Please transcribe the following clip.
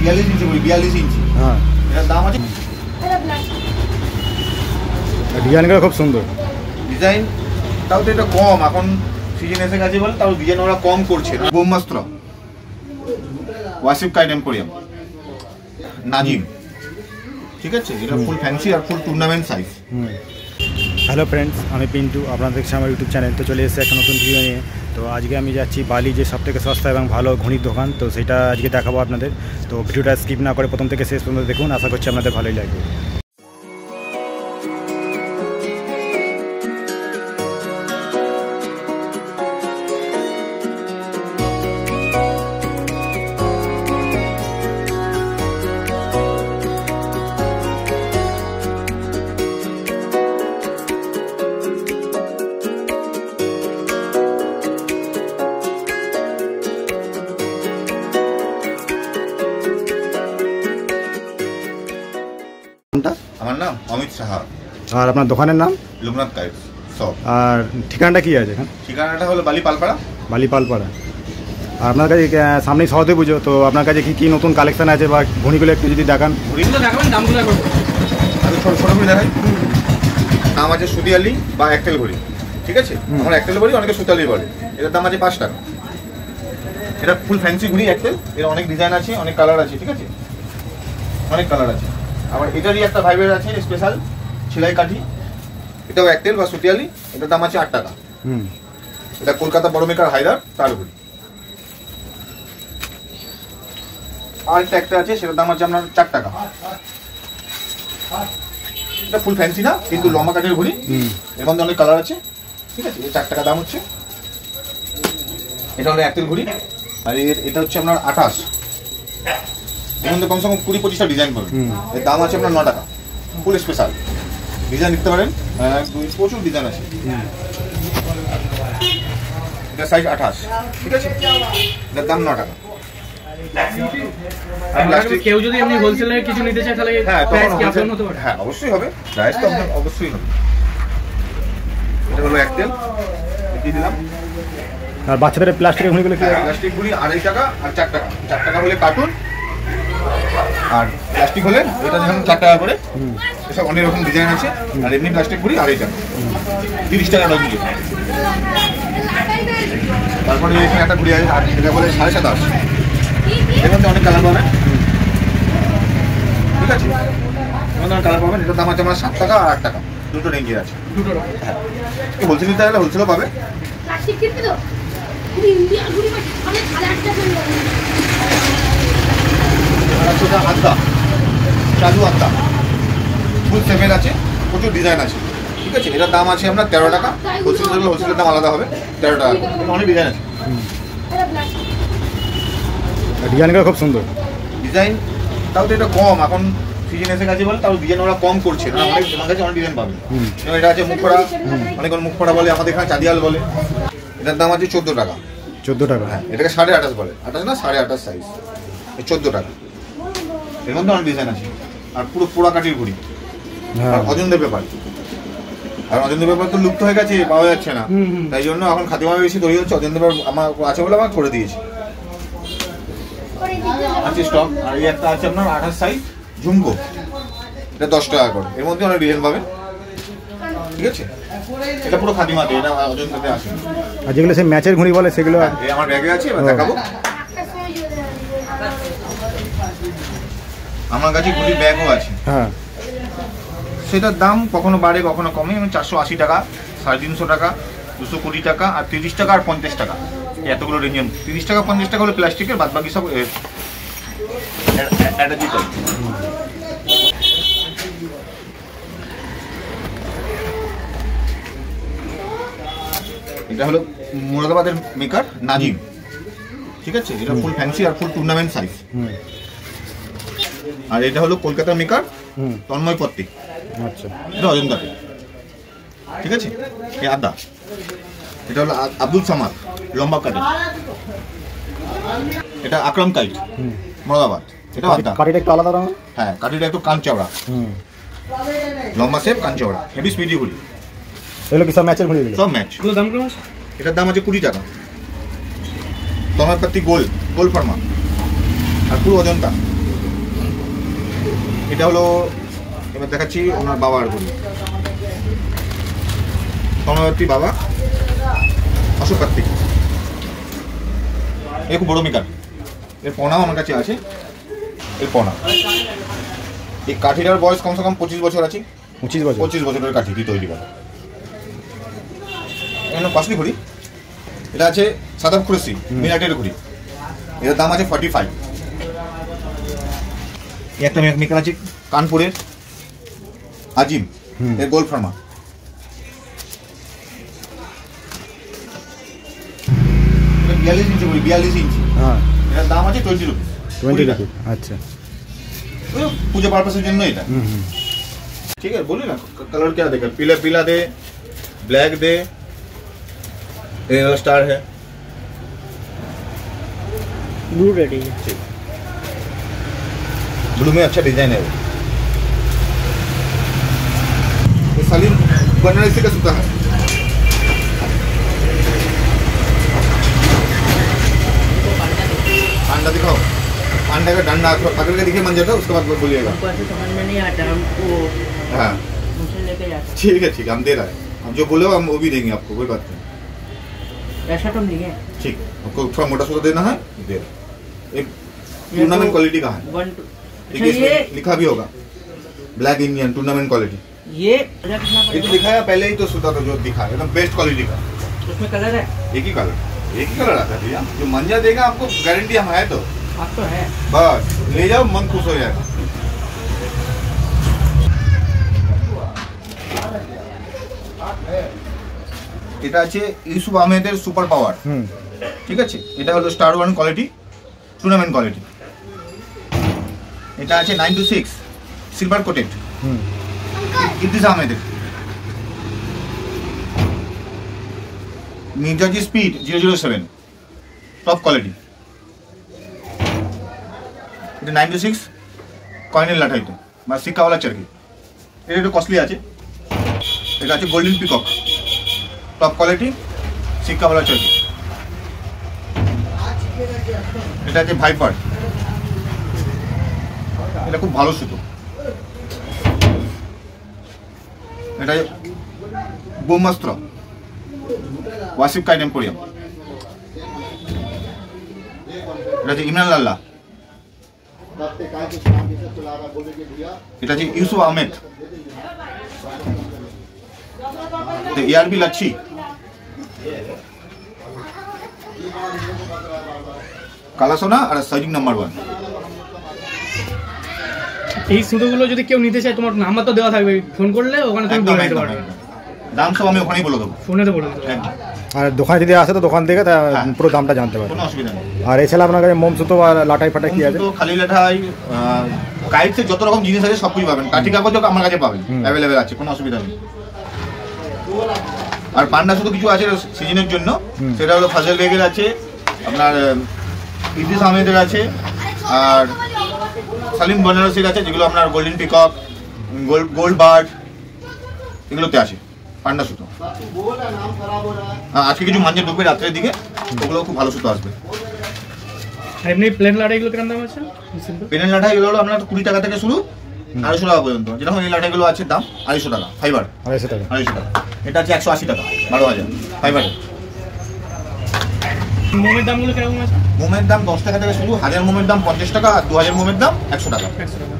42 ইঞ্চি ঘড়ি, 42 ইঞ্চি। হ্যাঁ, এটার দাম আছে। ডিজাইনগুলো খুব সুন্দর ডিজাইন, তাও তো এটা কম, এখন সিজন এসে গেছে বলে তাও ডিজাইন ওরা কম করছে। ব্রহ্মাস্ত্র, ওয়াসিফ কাইট এম্পোরিয়াম, নাজিম, ঠিক আছে। এটা ফুল ফ্যান্সি আর ফুল টুর্নামেন্ট সাইজ। হ্যালো ফ্রেন্ডস, আমি পিন্টু, আপনারা দেখছি আমার ইউটিউব চ্যানেল। তো চলে এসেছে একটা নতুন ভিডিও নিয়ে। তো আজকে আমি যাচ্ছি বালি, যে সবথেকে সস্তা এবং ভালো ঘড়ির দোকান, তো সেটা আজকে দেখাবো আপনাদের। তো ভিডিওটা স্কিপ না করে প্রথম থেকে শেষ পর্যন্ত দেখুন, আশা করছি আপনাদের ভালোই লাগবে। আমার নাম অমিত সাহা। আর আপনার দোকানের নাম? লোকনাথ কাইট সব। আর ঠিকানাটা কি আছে এখানে? ঠিকানাটা হলো বালি পালপাড়া। বালি পালপাড়া। আর আপনার কাছে সামনেই সরস্বতী পুজো, তো আপনার কাছে কী নতুন কালেকশন আছে বা ঘড়িগুলো একটু যদি দেখান। ঘড়িগুলো দেখাবেন, দামগুলো করবো। আমি ছোটো ছোটো ঘড়ি দেখাই। দাম আছে সুতিয়ালি বা একটেল ঘড়ি, ঠিক আছে। আমার একটেল ঘড়ি, অনেকে সুতিয়ালি বলে। এটার দাম আছে 5 টাকা। এটা ফুল ফ্যান্সি ঘড়ি একটেল, এর অনেক ডিজাইন আছে, অনেক কালার আছে, ঠিক আছে, অনেক কালার আছে। আবার এটারই একটা ভাইবের আছে স্পেশাল সেলাই কাঠি, এটাও একটেল বা সুতিয়ালি, এটার দাম আছে 8 টাকা। এটা কলকাতা বড় মেকার হায়দার তার ঘড়ি। আর একটা আছে, সেটার দাম আছে আপনার 4 টাকা। এটা ফুল ফ্যান্সি না, কিন্তু লম্বা কাঠের ঘড়ি, এর মধ্যে অনেক কালার আছে, ঠিক আছে। 4 টাকা দাম হচ্ছে। এটা হলো একটেল ঘড়ি, আর এটা হচ্ছে আপনার 28। এর মধ্যে কমসে কম 20-25টা ডিজাইন পাবেন। এর দাম আছে আপনার 9 টাকা। ফুল স্পেশাল ডিজাইন নিতে পারেন, প্রচুর ডিজাইন আছে। এটা সাইজ 28, ঠিক আছে। এটার দাম 9 টাকা। কেউ যদি এমনি হোলসেলে কিছু নিতে চায় তাহলে প্রাইস কি আপডাউন হতে পারে? হ্যাঁ, অবশ্যই হবে, প্রাইস তো আপনার অবশ্যই হবে। এটা হলো একটেল, দিয়ে দিলাম। আর বাচ্চাদের প্লাস্টিকের ঘড়িগুলো কি? প্লাস্টিক ঘড়ি 2.5 টাকা আর 4 টাকা। 4 টাকা হলে কার্টুন, আর প্লাস্টিক হলে এটা যেমন 4 টাকা করে। এসব অনেক রকম ডিজাইন আছে। আর এমনি প্লাস্টিক ঘড়ি 2.5 টাকা, 30 টাকা ডজন। তারপরে এখানে একটা ঘড়ি আছে, এটা বলে 27.5। এর মধ্যে অনেক কালার পাবেন, ঠিক আছে, অনেক কালার পাবেন। এটার দাম আছে আমরা 7 টাকা আর 8 টাকা, দুটো রেঞ্জের আছে। হ্যাঁ, হোলসেল নিতে গেলে হোলসেলও পাবে। আড্ডা, চালু আড্ডা, ফুল সেভেন আছে, প্রচুর ডিজাইন আছে, ঠিক আছে। এটার দাম আছে আপনার 13 টাকা। হোলসেলের দাম আলাদা হবে, 13 টাকা। অনেক ডিজাইন আছে। ডিজাইনগুলো খুব সুন্দর ডিজাইন, তাও তো এটা কম, এখন সিজন এসে গেছে বলে তাও ডিজাইন ওরা কম করছে না। অনেক আমার কাছে অনেক ডিজাইন পাবেন। এটা আছে মুখ পড়া, অনেক মুখ পড়া বলে, আমাদের এখানে চাঁদিয়াল বলে। এটার দাম আছে 14 টাকা। 14 টাকা? হ্যাঁ, এটাকে 28.5 বলে। 28 না, 28.5 সাইজ, 14 টাকা। এর মধ্যে অনেক ডিজাইন আছে। আর পুরো পোড়া কাঠির ঘড়ি, অজন্তা পেপার। আর অজন্তা পেপার তো লুপ্ত হয়ে গেছে, পাওয়া যাচ্ছে না, তাই জন্য এখন খাদিমামে বেশি তৈরি হচ্ছে। অজন্তা পেপার আমার আছে বলে আমার করে দিয়েছি, আছে স্টক। আর এই একটা আছে আপনার 28 সাইজ ঝুমকো, এটা 10 টাকা করে। এর মধ্যে অনেক ডিজাইন পাবেন, ঠিক আছে। এটা পুরো খাদিমাতে, এটা অজন্তাতে আছে। আর যেগুলো সেই ম্যাচের ঘড়ি বলে সেগুলো আমার ব্যাগে আছে, এবার দেখাবো। আমার কাছে ঘড়ির ব্যাগও আছে। হ্যাঁ, সেটার দাম কখনো বাড়ে কখনো কমে। 480 টাকা, 350 টাকা, 220 টাকা, আর 30 টাকা আর 50 টাকা, এতগুলো রেঞ্জ। 30 টাকা 50 টাকা হলো প্লাস্টিকের, বাদ বাকি সব অ্যাটাচিভ। এটা হলো মুরাদাবাদের মেকার নাজিম, ঠিক আছে। এটা ফুল ফ্যান্সি আর ফুল টুর্নামেন্ট সাইজ। আর এটা হলো কলকাতার মেকার তন্ময় পত্রিক। আচ্ছা, এটা অজন্তাতে, ঠিক আছে। এই আদা, এটা হলো আব্দুল সামাদ, লম্বা কাঠের। এটা আকরাম কাইট, মুরাদাবাদ। এটা আদা, কাঠিটা একটু আলাদা রঙ। হ্যাঁ, কাঠিটা একটু কান চওড়া, লম্বা শেপ, কান চওড়া, হেভি স্পিডি ঘড়ি। এগুলো কি সব ম্যাচের ঘড়ি? সব ম্যাচ। এটার দাম আছে 20 টাকা। তন্ময় পত্রিক গোল ফার্মা, আর পুরো অজন্তা। এটা হলো, এবার দেখাচ্ছি ওনার বাবার ঘড়ি, সমাবর্তী বাবা অশোক কার্তিক। এ খুব বড় মিকার, এর পনাও আমার কাছে আছে। এর পনা, এই কাঠিটার বয়স কমসে কম 25 বছর আছে। 25 বছরের কাঠি দিয়ে তৈরি করা। এখানে কস্টলি ঘড়ি, এটা আছে সাদাব খুরেসি মিনাটের ঘড়ি, এটার দাম আছে 45। একটা মিকার আছে কানপুরের আজিম, এর গোল্ড ফার্মা। 42 ইঞ্চি ঘড়ি, 42 ইঞ্চি। হ্যাঁ, এটার দাম আছে 20 রুপিস। 20 রুপি। আচ্ছা, पूजा पर्पस के लिए এটা। ठीक है, बोलिए ना कलर क्या देगा? पीला पीला दे, ब्लैक दे, ये स्टार है, ब्लू रेडी है। ठीक, ब्लू में अच्छा डिजाइन है वो। ये सलीम बनारसी का सूता है। अंडा दिखाओ, अंडा का डंडा पकड़ के दिखे मंजर था, उसके बाद बोलिएगा। हमको ऐसे समझ में नहीं आता, हमको हाँ मुझे लेके जाते ठीक है, हम दे रहे हैं। हम जो बोले हम वो भी देंगे आपको, कोई बात नहीं। ऐसा तो नहीं है। ठीक, आपको थोड़ा मोटा सूता देना है, दे रहे हैं। एक टूर्नामेंट क्वालिटी का है, 1 2 एक अच्छा, इसमें ये लिखा भी होगा ब्लैक इंडियन टूर्नामेंट क्वालिटी। ये कलर कितना ये तो पड़ेगा? दिखाया पहले ही, तो सूता था जो दिखा एकदम बेस्ट क्वालिटी का। उसमें कलर है? एक ही कलर आता है भैया, जो मंजा देगा आपको गारंटी हम है। तो आप तो है। बस ले जाओ, मन खुश हो जाएगा। এটা আছে ইউসুফ আহমেদের সুপার পাওয়ার। ঠিক আছে, এটা হলো স্টার 1 কোয়ালিটি, টুর্নামেন্ট কোয়ালিটি। এটা আছে 926 সিলভার কোটেড, ইদ্রিস আহমেদের। মির্জাজি স্পিড 007 টপ কোয়ালিটি। এটা 96 কয়েনের লাঠাইতে বা সিক্কাওয়ালা চারকি। এটা একটু কস্টলি আছে। এটা আছে গোল্ডেন পিকক টপ কোয়ালিটি, সিক্কাওয়ালা চারকি। এটা আছে ভাইপার, এটা খুব ভালো সুতো। এটা ব্রহ্মাস্ত্র ওয়াসিফ কাইন এম্পোরিয়াম। এটা আছে ইমরান লাল্লা। এটা আছে ইউসুফ আহমেদ, এআরবি লাচ্ছি। কালা সোনা আর সাইজিং নাম্বার 1। এই সুতোগুলো যদি কেউ নিতে চায়, তোমার নাম্বার তো দেওয়া থাকবে, ফোন করলে ওখানে তুমি বলে দিতে পারবে। দাম সব আমি ওখানেই বলে দেবো, ফোনে তো বলে দিতে পারবে। আর দোকানে যদি আসে তো দোকান থেকে পুরো দামটা জানতে পারবে, কোনো অসুবিধা নেই। আর এছাড়া আপনার কাছে মোম সুতো আর লাটাই ফাটাই কি আছে? তো খালি লাঠাই কাইট থেকে যত রকম জিনিস আছে সব কিছু পাবেন। কাঠি কাগজও আমার কাছে পাবেন, অ্যাভেলেবেল আছে, কোনো অসুবিধা নেই। আর পান্ডা শুধু কিছু আছে সিজনের জন্য, সেটা হলো ফাজল বেগের আছে, আপনার ইদ্রিস আহমেদের আছে, আর সালিম বনারসির আছে, যেগুলো আপনার গোল্ডেন পিকক, গোল্ড বার্ড এগুলোতে আসে পান্ডা সুতো। আজকে কিছু মাঞ্জা ঢুকবে রাত্রের দিকে, ওগুলো খুব ভালো সুতো আসবে। আর এমনি প্লেন লাটাইগুলো কিরকম দাম আছে? পেনের লাঠা এগুলো হলো আপনার 20 টাকা থেকে শুরু, 250 টাকা পর্যন্ত। যেরকম এই লাঠাগুলো আছে দাম 250 টাকা, ফাইবার 250 টাকা। 250 টাকা। এটা আছে 180 টাকা, 12,000 ফাইবারের। মোমের দামগুলো কিরকম আছে? মোমের দাম 10 টাকা থেকে শুরু, 1000 মোমের দাম 50 টাকা, আর 2000 মোমের দাম 100 টাকা। 100 টাকা।